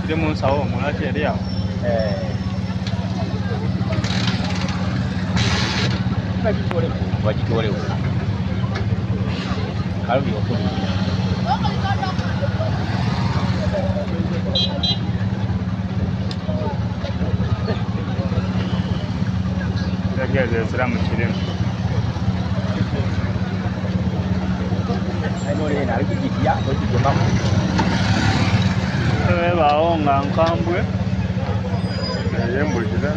Demo sawo mwana sheria. Wajitole. Kalbi okuli. Yageze salamu kirimo. Aino le na bijiya ko kijema. Bawo nga nkambwe. Yembulira.